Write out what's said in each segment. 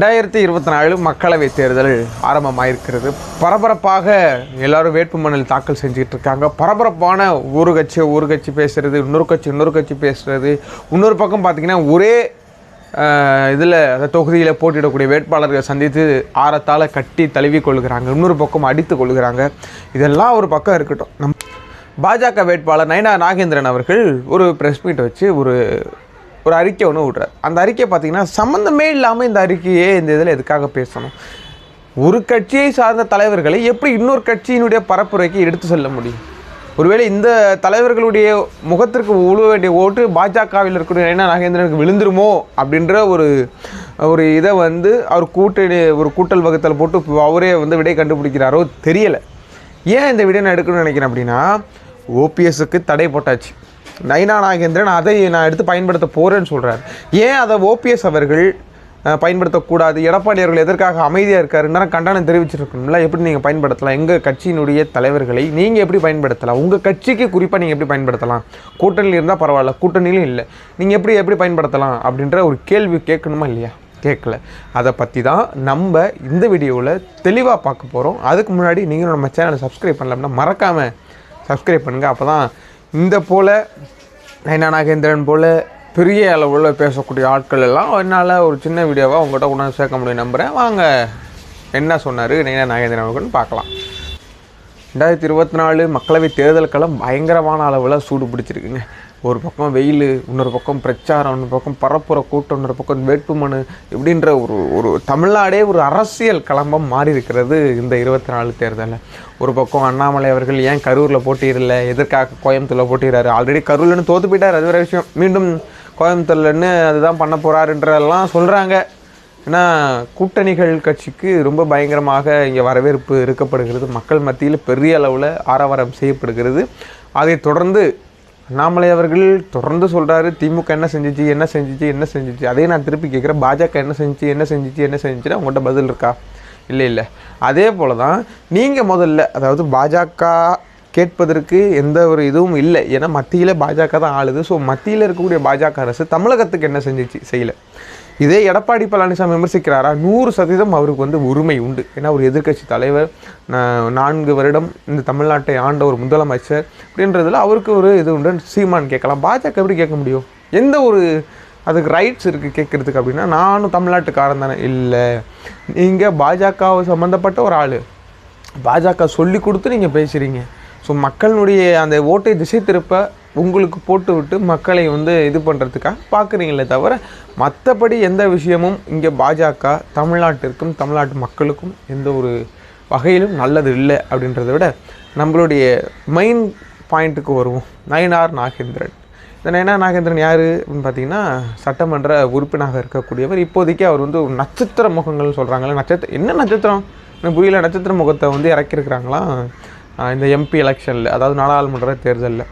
2024 மக்களவைத் தேர்தல் ஆரம்பமாயிருக்கிறது. பரபரப்பாக எல்லாரும் வேட்புமனு தாக்கல் செஞ்சுக்கிட்டு இருக்காங்க. பரபரப்பான ஒரு கட்சி பேசுகிறது, இன்னொரு கட்சி பேசுகிறது. இன்னொரு பக்கம் பார்த்திங்கன்னா ஒரே இதில் தொகுதியில் போட்டியிடக்கூடிய வேட்பாளர்கள் சந்தித்து ஆரத்தால் கட்டி தழுவி கொள்கிறாங்க, இன்னொரு பக்கம் அடித்து கொள்கிறாங்க. இதெல்லாம் ஒரு பக்கம் இருக்கட்டும். பாஜக வேட்பாளர் நயினா நாகேந்திரன் அவர்கள் ஒரு ப்ரெஸ் மீட் வச்சு ஒரு அறிக்கை ஒன்று விட்றார். அந்த அறிக்கை பார்த்திங்கன்னா சம்மந்தமே இல்லாமல் இந்த அறிக்கையே இந்த இதில் எதுக்காக பேசணும்? ஒரு கட்சியை சார்ந்த தலைவர்களை எப்படி இன்னொரு கட்சியினுடைய பரப்புரைக்கு எடுத்து செல்ல முடியும்? ஒருவேளை இந்த தலைவர்களுடைய முகத்திற்கு உழுவ வேண்டிய ஓட்டு பாஜகவில் இருக்கக்கூடிய நயினா நாகேந்திரனுக்கு விழுந்துருமோ அப்படின்ற ஒரு இதை அவர் கூட்டல் வகுத்தல் போட்டு அவரே விடை கண்டுபிடிக்கிறாரோ தெரியலை. ஏன் இந்த விடை நான் எடுக்கணும்னு நினைக்கிறேன் அப்படின்னா, ஓபிஎஸ்க்கு தடை போட்டாச்சு. நயினா நாகேந்திரன் அதை நான் எடுத்து பயன்படுத்த போகிறேன்னு சொல்கிறார். ஏன் அதை ஓபிஎஸ் அவர்கள் பயன்படுத்தக்கூடாது? எடப்பாடி அவர்கள் எதற்காக அமைதியாக இருக்காருன்னா கண்டனம் தெரிவிச்சிருக்கணும்ல. எப்படி நீங்கள் பயன்படுத்தலாம்? எங்கள் கட்சியினுடைய தலைவர்களை நீங்கள் எப்படி பயன்படுத்தலாம்? உங்கள் கட்சிக்கு குறிப்பாக நீங்கள் எப்படி பயன்படுத்தலாம்? கூட்டணியில் இருந்தால் பரவாயில்ல, கூட்டணியிலும் இல்லை, நீங்கள் எப்படி பயன்படுத்தலாம் அப்படின்ற ஒரு கேள்வி கேட்கணுமா இல்லையா? கேட்கல. அதை பற்றி தான் நம்ம இந்த வீடியோவில் தெளிவாக பார்க்க போகிறோம். அதுக்கு முன்னாடி நீங்கள் நம்ம சேனலை சப்ஸ்கிரைப் பண்ணலாம்னா மறக்காமல் சப்ஸ்கிரைப் பண்ணுங்கள். அப்போ தான் இந்த போல் நயினா நாகேந்திரன் போல் பெரிய அளவில் பேசக்கூடிய ஆட்கள் எல்லாம் என்னால் ஒரு சின்ன வீடியோவாக உங்கள்கிட்ட கொண்டாந்து சேர்க்க முடியும் நம்புகிறேன். வாங்க என்ன சொன்னார் நயினா நாகேந்திரன் அவர்கள்னு பார்க்கலாம். 2024 மக்களவை தேர்தல் களம் பயங்கரமான அளவில் சூடு பிடிச்சிருக்குங்க. ஒரு பக்கம் வெயில், இன்னொரு பக்கம் பிரச்சாரம், இன்னொரு பக்கம் பரப்புற கூட்டம், இன்னொரு பக்கம் வேட்புமனு, இப்படின்ற ஒரு தமிழ்நாடே ஒரு அரசியல் களம்பம் மாறி இருக்கிறது இந்த 24 தேர்தலில். ஒரு பக்கம் அண்ணாமலை அவர்கள் ஏன் கரூரில் போட்டியிடல, எதற்காக கோயம்புத்தூரில் போட்டிடுறாரு? ஆல்ரெடி கரூர்லன்னு தோற்று போயிட்டார், அது வேறு விஷயம். மீண்டும் கோயம்புத்தூர்லன்னு அதுதான் பண்ண போகிறாருன்றெல்லாம் சொல்கிறாங்க. ஏன்னா கூட்டணிகள் கட்சிக்கு ரொம்ப பயங்கரமாக இங்கே வரவேற்பு இருக்கப்படுகிறது. மக்கள் மத்தியில் பெரிய அளவில் ஆரவாரம் செய்யப்படுகிறது. அதை தொடர்ந்து அண்ணாமலை அவர்கள் தொடர்ந்து சொல்கிறாரு, திமுக என்ன செஞ்சிச்சு. அதே நான் திருப்பி கேட்குறேன், பாஜக என்ன செஞ்சிச்சுன்னா உங்கள்கிட்ட பதில் இருக்கா? இல்லை. அதே போல் தான் நீங்கள் முதல்ல, அதாவது பாஜக கேட்பதற்கு எந்த ஒரு இதுவும் இல்லை. ஏன்னா மத்தியில் பாஜக தான் ஆளுது. ஸோ மத்தியில் இருக்கக்கூடிய பாஜக அரசு தமிழகத்துக்கு என்ன செய்யலை. இதே எடப்பாடி பழனிசாமி விமர்சிக்கிறாரா? 100% அவருக்கு உரிமை உண்டு. ஏன்னா ஒரு எதிர்க்கட்சி தலைவர், 4 வருடம் இந்த தமிழ்நாட்டை ஆண்ட ஒரு முதலமைச்சர் அப்படின்றதுல அவருக்கு ஒரு இது உண்டு. சீமான் கேட்கலாம், பாஜக எப்படி கேட்க முடியும்? எந்த ஒரு அதுக்கு ரைட்ஸ் இருக்குது கேட்குறதுக்கு? அப்படின்னா நானும் தமிழ்நாட்டுக்காரன் தானே. இல்லை, நீங்கள் பாஜகவை சம்மந்தப்பட்ட ஒரு ஆள், பாஜக சொல்லி கொடுத்து நீங்கள் பேசுகிறீங்க. ஸோ மக்களுடைய அந்த ஓட்டை திசை திருப்ப உங்களுக்கு போட்டு விட்டு மக்களை இது பண்ணுறதுக்காக பார்க்குறீங்களே தவிர மற்றபடி எந்த விஷயமும் இங்கே பாஜக தமிழ்நாட்டிற்கும் தமிழ்நாட்டு மக்களுக்கும் எந்த ஒரு வகையிலும் நல்லது இல்லை. அப்படின்றத விட நம்மளுடைய மெயின் பாயிண்ட்டுக்கு வருவோம். நயினா நாகேந்திரன். இந்த நயினா நாகேந்திரன் யார் அப்படின்னு பார்த்தீங்கன்னா, சட்டமன்ற உறுப்பினராக இருக்கக்கூடியவர். இப்போதைக்கு அவர் ஒரு நட்சத்திர முகங்கள்னு சொல்கிறாங்களே. என்ன நட்சத்திரம் புரியல. நட்சத்திர முகத்தை இறக்கியிருக்கிறாங்களாம் இந்த எம்பி எலெக்ஷனில், அதாவது நாடாளுமன்ற தேர்தலில்.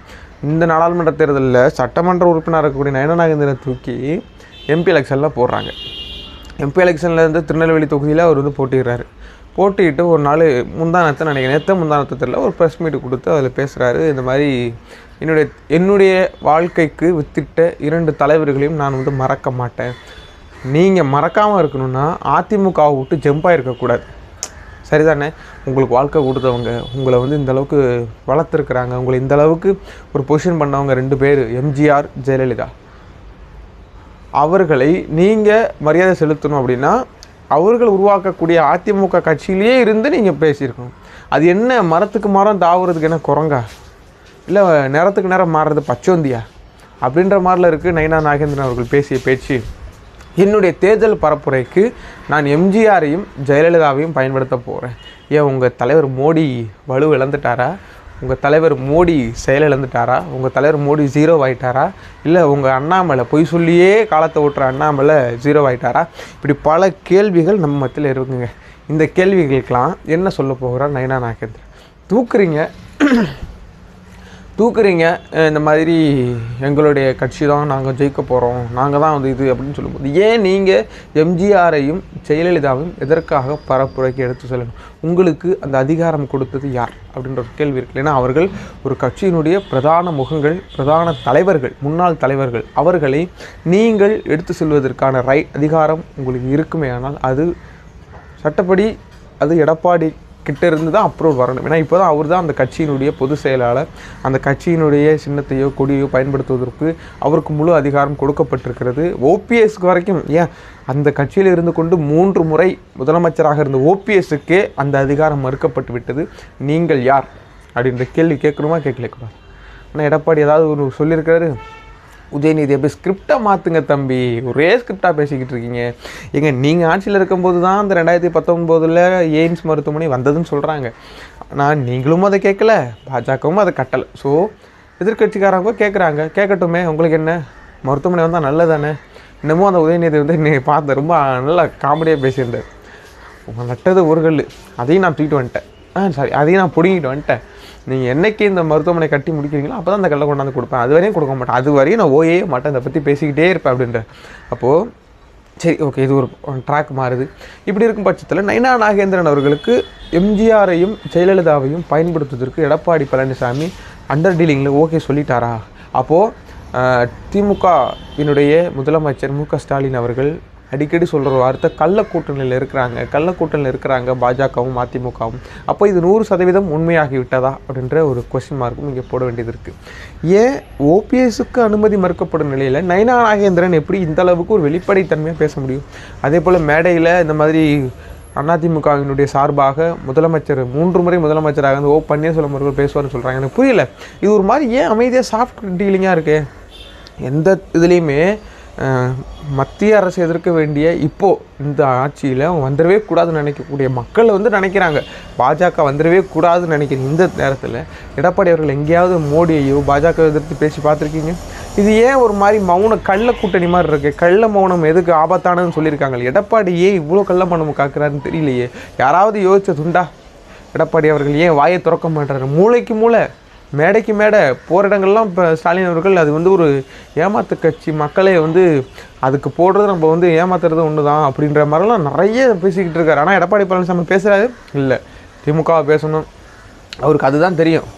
இந்த நாடாளுமன்ற தேர்தலில் சட்டமன்ற உறுப்பினராக இருக்கக்கூடிய நயினா நாகேந்திரனை தூக்கி எம்பி எலெக்ஷனில் போடுறாங்க. எம்பி எலெக்ஷனில் திருநெல்வேலி தொகுதியில் அவர் போட்டிடுறாரு. போட்டிட்டு ஒரு நாள் முந்தானத்தை தெரியல, ஒரு ப்ரெஸ் மீட் கொடுத்து அதில் பேசுகிறாரு. இந்த மாதிரி என்னுடைய வாழ்க்கைக்கு வித்திட்ட 2 தலைவர்களையும் நான் மறக்க மாட்டேன். நீங்கள் மறக்காமல் இருக்கணும்னா அதிமுகவை விட்டு ஜம்பாக இருக்கக்கூடாது. சரிதானே? உங்களுக்கு வாழ்க்கை கொடுத்தவங்க, உங்களை இந்த அளவுக்கு வளர்த்துருக்குறாங்க, உங்களை இந்த அளவுக்கு ஒரு பொசிஷன் பண்ணவங்க 2 பேர், எம்ஜிஆர், ஜெயலலிதா. அவர்களை நீங்கள் மரியாதை செலுத்தணும் அப்படின்னா அவர்கள் உருவாக்கக்கூடிய அதிமுக கட்சியிலேயே இருந்து நீங்கள் பேசியிருக்கணும். அது என்ன மரத்துக்கு மரம் தாவுறதுக்கு என்ன குரங்கா? இல்லை நேரத்துக்கு நேரம் மாறுறது பச்சோந்தியா? அப்படின்ற மாதிரில இருக்குது நயினா நாகேந்திரன் அவர்கள் பேசிய பேச்சு. என்னுடைய தேர்தல் பரப்புரைக்கு நான் எம்ஜிஆரையும் ஜெயலலிதாவையும் பயன்படுத்த போகிறேன். ஏன் உங்கள் தலைவர் மோடி வலு இழந்துட்டாரா? உங்கள் தலைவர் மோடி செயல் இழந்துட்டாரா? உங்கள் தலைவர் மோடி 0 ஆகிட்டாரா? இல்லை உங்கள் அண்ணாமலை பொய் சொல்லியே காலத்தை ஓட்டுற அண்ணாமலை 0 ஆகிட்டாரா? இப்படி பல கேள்விகள் நம்ம மத்தியில் இருக்குங்க. இந்த கேள்விகளுக்கெல்லாம் என்ன சொல்ல போகிறார் நயினா நாகேந்திரன்? தூக்குறீங்க, தூக்குறீங்க. இந்த மாதிரி எங்களுடைய கட்சி தான் நாங்கள் ஜெயிக்க போகிறோம், நாங்கள் தான் வந்து இது அப்படின்னு சொல்லும்போது ஏன் நீங்கள் எம்ஜிஆரையும் ஜெயலலிதாவையும் எதற்காக பரப்புரைக்கு எடுத்து சொல்லணும்? உங்களுக்கு அந்த அதிகாரம் கொடுத்தது யார் அப்படின்ற ஒரு கேள்வி இருக்கு. ஏன்னா அவர்கள் ஒரு கட்சியினுடைய பிரதான முகங்கள், பிரதான தலைவர்கள், முன்னாள் தலைவர்கள். அவர்களை நீங்கள் எடுத்து செல்வதற்கான அதிகாரம் உங்களுக்கு இருக்குமே. ஆனால் அது சட்டப்படி அது எடப்பாடி கிட்ட இருந்து தான் அப்ரூவ் வரணும். ஏன்னா இப்போ தான் அவர் தான் அந்த கட்சியினுடைய பொதுச் செயலாளர். அந்த கட்சியினுடைய சின்னத்தையோ கொடியோ பயன்படுத்துவதற்கு அவருக்கு முழு அதிகாரம் கொடுக்கப்பட்டிருக்கிறது. ஓபிஎஸ்க்கு வரைக்கும் ஏன் அந்த கட்சியில் இருந்து கொண்டு 3 முறை முதலமைச்சராக இருந்த ஓபிஎஸ்க்கே அந்த அதிகாரம் மறுக்கப்பட்டு விட்டது. நீங்கள் யார் அப்படின்ற கேள்வி கேட்கணுமா கேட்கக்கூடாது? ஆனால் எடப்பாடி ஏதாவது ஒரு சொல்லியிருக்காரு, உதயநிதி அப்படி ஸ்கிரிப்டை மாற்றுங்க தம்பி, ஒரே ஸ்கிரிப்டாக பேசிக்கிட்டு இருக்கீங்க. நீங்கள் ஆட்சியில் இருக்கும்போது தான் அந்த 2019 எய்ம்ஸ் மருத்துவமனை வந்ததுன்னு சொல்கிறாங்க. ஆனால் நீங்களும் அதை கேட்கல, பாஜகவும் அதை கட்டலை. ஸோ எதிர்கட்சிக்காரங்க கேட்குறாங்க, கேட்கட்டுமே, உங்களுக்கு என்ன, மருத்துவமனை வந்தால் நல்லதானே. இன்னமும் அந்த உதயநிதி வந்து நீ பார்த்த ரொம்ப நல்லா காமெடியாக பேசியிருந்தார். உங்கள் நட்டது ஒரு கல், அதையும் நான் தூக்கிட்டு வந்துட்டேன், சாரி அதையும் நான் பிடிங்கிட்டு வந்துட்டேன். நீங்கள் என்றைக்கு இந்த மருத்துவமனை கட்டி முடிக்கிறீங்களோ அப்போ தான் அந்த கல்லை கொண்டாந்து கொடுப்பேன், அது வரையும் கொடுக்க மாட்டேன், அது வரையும் நான் ஓயே மாட்டேன், இதை பற்றி பேசிக்கிட்டே இருப்பேன் அப்படின்ற. அப்போது சரி ஓகே, இது ஒரு ட்ராக் மாறுது. இப்படி இருக்கும் பட்சத்தில் நயினா நாகேந்திரன் அவர்களுக்கு எம்ஜிஆரையும் ஜெயலலிதாவையும் பயன்படுத்துவதற்கு எடப்பாடி பழனிசாமி அண்டர் டீலிங்கில் ஓகே சொல்லிட்டாரா? அப்போது திமுகவினுடைய முதலமைச்சர் மு.க. ஸ்டாலின் அவர்கள் அடிக்கடி சொல்கிற வார்த்தை கள்ளக்கூட்டணியில் இருக்கிறாங்க பாஜகவும் அதிமுகவும். அப்போ இது 100% உண்மையாகி விட்டதா அப்படின்ற ஒரு கொஸ்டின் மார்க்கும் இங்கே போட வேண்டியது இருக்குது. ஏன் ஓபிஎஸ்க்கு அனுமதி மறுக்கப்படும் நிலையில் நயினா நாகேந்திரன் எப்படி இந்த அளவுக்கு ஒரு வெளிப்படைத்தன்மையாக பேச முடியும்? அதே போல் மேடையில் இந்த மாதிரி அதிமுகவினுடைய சார்பாக முதலமைச்சர் 3 முறை முதலமைச்சராக வந்து பன்னீர்செல்வம் அவர்கள் பேசுவார்னு சொல்கிறாங்க. எனக்கு புரியல, இது ஒரு மாதிரி ஏன் அமைதியாக சாஃப்ட் டீலிங்காக இருக்குது? எந்த இதுலேயுமே மத்திய அரசு எதிர்க்க வேண்டிய இப்போது இந்த ஆட்சியில் வந்துடவே கூடாதுன்னு நினைக்கக்கூடிய மக்கள் வந்து நினைக்கிறாங்க, பாஜக வந்துடவே கூடாதுன்னு நினைக்கிற இந்த நேரத்தில் எடப்பாடி அவர்கள் எங்கேயாவது மோடியையோ பாஜக எதிர்த்து பேசி பார்த்துருக்கீங்க? இது ஏன் ஒரு மாதிரி மௌன கள்ள கூட்டணி மாதிரி இருக்குது? கள்ள மௌனம் எதுக்கு ஆபத்தானதுன்னு சொல்லியிருக்காங்க. எடப்பாடி ஏன் இவ்வளோ கள்ள மௌனம் காக்குறாருன்னு தெரியலையே. யாராவது யோசிச்சதுண்டா? எடப்பாடி அவர்கள் ஏன் வாயை திறக்க மாட்டாரு? மூளைக்கு மூளை, மேடைக்கு மேடை போகிற இடங்கள்லாம் இப்போ ஸ்டாலின் அவர்கள் அது வந்து ஒரு ஏமாத்து கட்சி, மக்களை வந்து அதுக்கு போடுறது நம்ம வந்து ஏமாத்துறது ஒன்று தான் அப்படின்ற மாதிரிலாம் நிறைய பேசிக்கிட்டு இருக்காரு. ஆனால் எடப்பாடி பழனிசாமி பேசுகிறாரு இல்லை, திமுகவை பேசணும், அவருக்கு அதுதான் தெரியும்.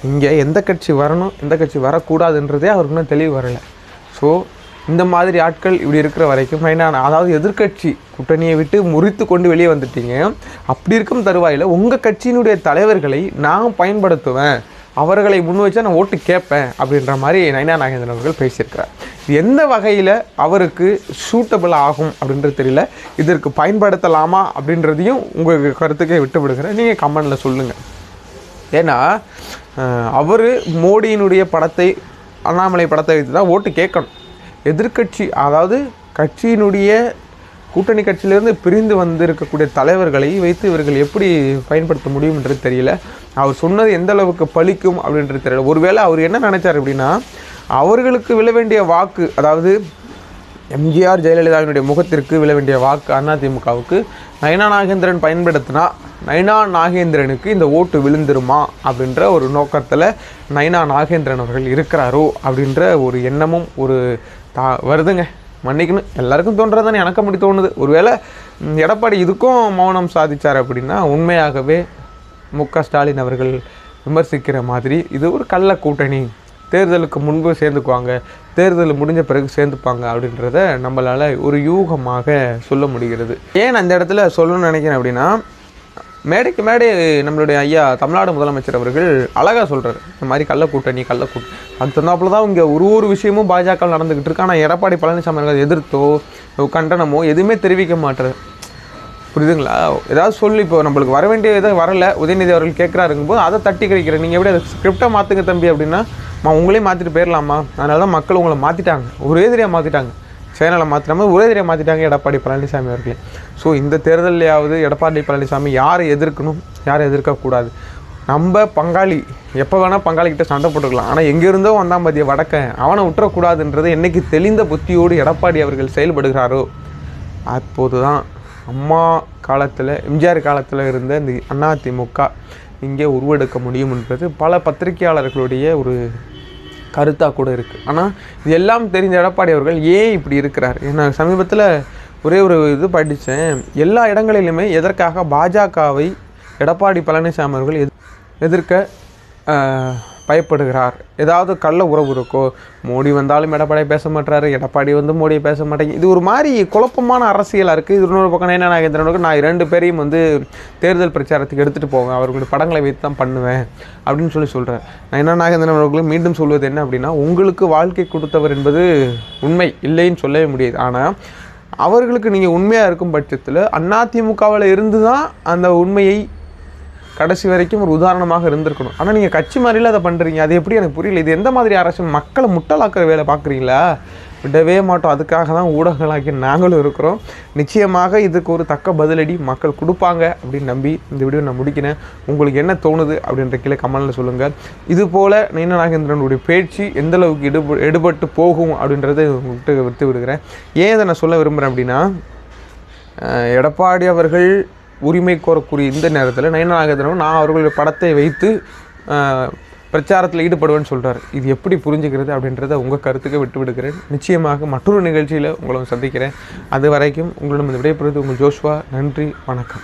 இங்கே எந்த கட்சி வரணும் எந்த கட்சி வரக்கூடாதுன்றதே அவருக்கு இன்னும் தெளிவு வரலை. ஸோ இந்த மாதிரி ஆட்கள் இப்படி இருக்கிற வரைக்கும் அதாவது எதிர்கட்சி கூட்டணியை விட்டு முறித்து கொண்டு வெளியே வந்துட்டீங்க. அப்படி இருக்கும் தருவாயில் உங்கள் கட்சியினுடைய தலைவர்களை நான் பயன்படுத்துவேன், அவர்களை முன் வச்சா நான் ஓட்டு கேட்பேன் அப்படின்ற மாதிரி நயினா நாகேந்திரன் அவர்கள் பேசியிருக்கிறார். இது எந்த வகையில் அவருக்கு சூட்டபிள் ஆகும் அப்படின்றது தெரியல. இதற்கு பயன்படுத்தலாமா அப்படின்றதையும் உங்களுக்கு கருத்துக்கே விட்டு விடுகிறேன், நீங்கள் கமெண்டில் சொல்லுங்கள். ஏன்னா அவர் மோடியினுடைய படத்தை, அண்ணாமலை படத்தை வைத்து தான் ஓட்டு கேட்கணும். எதிர்கட்சி அதாவது கட்சியினுடைய கூட்டணி கட்சியிலேருந்து பிரிந்து வந்திருக்கக்கூடிய தலைவர்களை வைத்து இவர்கள் எப்படி பயன்படுத்த முடியும்ன்றது தெரியல. அவர் சொன்னது எந்த அளவுக்கு பலிக்கும் அப்படின்றது தெரியல. ஒருவேளை அவர் என்ன நினைச்சார் அப்படின்னா, அவர்களுக்கு விழ வேண்டிய வாக்கு, அதாவது எம்ஜிஆர் ஜெயலலிதாவினுடைய முகத்திற்கு விழ வேண்டிய வாக்கு அதிமுகவுக்கு நயினா நாகேந்திரன் பயன்படுத்தினா நயினா நாகேந்திரனுக்கு இந்த ஓட்டு விழுந்துருமா அப்படின்ற ஒரு நோக்கத்தில் நயினா நாகேந்திரன் அவர்கள் இருக்கிறாரோ அப்படின்ற ஒரு எண்ணமும் ஒரு வருதுங்க. மன்னிக்கணும், எல்லாருக்கும் தோன்றது தானே, எனக்கு அப்படி தோணுது. ஒருவேளை எடப்பாடி இதுக்கும் மௌனம் சாதித்தார் அப்படின்னா உண்மையாகவே மு.க. ஸ்டாலின் அவர்கள் விமர்சிக்கிற மாதிரி இது ஒரு கள்ள கூட்டணி, தேர்தலுக்கு முன்பு சேர்ந்துக்குவாங்க, தேர்தல் முடிஞ்ச பிறகு சேர்ந்துப்பாங்க அப்படின்றத நம்மளால் ஒரு யூகமாக சொல்ல முடிகிறது. ஏன் அந்த இடத்துல சொல்லணும்னு நினைக்கிறேன் அப்படின்னா, மேடைக்கு மேடை நம்மளுடைய ஐயா தமிழ்நாடு முதலமைச்சர் அவர்கள் அழகாக சொல்கிறார், இந்த மாதிரி கள்ள கூட்டணி அது தந்தாப்புல தான் இங்கே ஒரு விஷயமும் பாஜக நடந்துக்கிட்டு இருக்கு. ஆனால் எடப்பாடி பழனிசாமி அவர்கள் எதிர்த்தோ கண்டனமோ எதுவுமே தெரிவிக்க மாட்டார். புரியுதுங்களா? ஏதாவது சொல்லி இப்போ நம்மளுக்கு வர வேண்டிய இதை வரலை, உதயநிதி அவர்கள் கேட்குறாருங்கும் போது அதை தட்டி கழிக்கிறேன். நீங்கள் எப்படி அதை ஸ்கிரிப்டாக மாற்றுங்க தம்பி அப்படின்னா, உங்களையும் மாற்றிட்டு போயிடலாமா? அதனால தான் மக்கள் உங்களை மாற்றிட்டாங்க, ஒரே எதிரியாக மாற்றிட்டாங்க, சேனலை மாற்றினாமல் ஒரே எதிரியாக மாற்றிட்டாங்க எடப்பாடி பழனிசாமி அவர்களே. ஸோ இந்த தேர்தலையாவது எடப்பாடி பழனிசாமி யாரை எதிர்க்கணும், யாரை எதிர்க்கக்கூடாது, நம்ம பங்காளி எப்போ வேணால் பங்காளிக்கிட்ட சண்டை போட்டுக்கலாம், ஆனால் எங்கேருந்தோ வந்தான் மதிய வடக்கன் அவனை விட்டுறக்கூடாதுன்றது என்றைக்கு தெளிந்த புத்தியோடு எடப்பாடி அவர்கள் செயல்படுகிறாரோ அப்போது தான் அம்மா காலத்தில், எம்ஜிஆர் காலத்தில் இருந்த இந்த அதிமுக இங்கே உருவெடுக்க முடியும் என்பது பல பத்திரிகையாளர்களுடைய ஒரு கருத்தாக கூட இருக்குது. ஆனால் இது எல்லாம் தெரிந்த எடப்பாடி அவர்கள் ஏன் இப்படி இருக்கிறார்? ஏன்னா சமீபத்தில் ஒரே ஒரு இது படித்தேன், எல்லா இடங்களிலுமே எதற்காக பாஜகவை எடப்பாடி பழனிசாமி அவர்கள் எதிர்க்க பயப்படுகிறார். ஏதாவது கள்ள உறவு இருக்கோ, மோடி வந்தாலும் எடப்பாடியை பேச மாட்டாரு, எடப்பாடி வந்து மோடியை பேச மாட்டேங்க. இது ஒரு மாதிரி குழப்பமான அரசியலாக இருக்குது. இது இன்னொரு பக்கம் நயனா நாகேந்திரனுக்கு நான் 2 பேரையும் வந்து தேர்தல் பிரச்சாரத்துக்கு எடுத்துகிட்டு போவேன், அவர்களுடைய படங்களை வைத்து தான் பண்ணுவேன் அப்படின்னு சொல்கிறார். நயனா நாகேந்திரன் அவர்களும் மீண்டும் சொல்வது என்ன அப்படின்னா, உங்களுக்கு வாழ்க்கை கொடுத்தவர் என்பது உண்மை இல்லைன்னு சொல்லவே முடியாது. ஆனால் அவர்களுக்கு நீங்கள் உண்மையாக இருக்கும் பட்சத்தில் அதிமுகவில் இருந்து தான் அந்த உண்மையை கடைசி வரைக்கும் ஒரு உதாரணமாக இருந்திருக்கணும். ஆனால் நீங்கள் கட்சி மாதிரில அதை பண்ணுறீங்க, அது எப்படி எனக்கு புரியல. இது எந்த மாதிரி அரசு? மக்களை முட்டலாக்குற வேலை பார்க்குறீங்களா? விடவே மாட்டோம். அதுக்காக தான் ஊடகங்களாக்கி நாங்களும் இருக்கிறோம். நிச்சயமாக இதுக்கு ஒரு தக்க பதிலடி மக்கள் கொடுப்பாங்க அப்படின்னு நம்பி இந்த வீடியோ நான் முடிக்கிறேன். உங்களுக்கு என்ன தோணுது அப்படின்ற கீழே கமெண்ட்டில் சொல்லுங்கள். இது போல் நயனா நாகேந்திரனுடைய பேச்சு எந்தளவுக்கு எடுபட்டு போகும் அப்படின்றத உங்கள்கிட்ட விட்டு விடுகிறேன். ஏன் இதை நான் சொல்ல விரும்புகிறேன் அப்படின்னா, எடப்பாடி அவர்கள் உரிமை கோரக்கூடிய இந்த நேரத்தில் நயனா நாகேந்திரன் நான் அவர்களுடைய படத்தை வைத்து பிரச்சாரத்தில் ஈடுபடுவேன்னு சொல்கிறார். இது எப்படி புரிஞ்சுக்கிறது அப்படின்றத உங்கள் கருத்துக்கு விட்டு விடுக்கிறேன். நிச்சயமாக மற்றொரு நிகழ்ச்சியில் உங்களை சந்திக்கிறேன். அது வரைக்கும் உங்களிடம் இந்த விடைபெறுவது உங்கள் ஜோஷ்வா. நன்றி, வணக்கம்.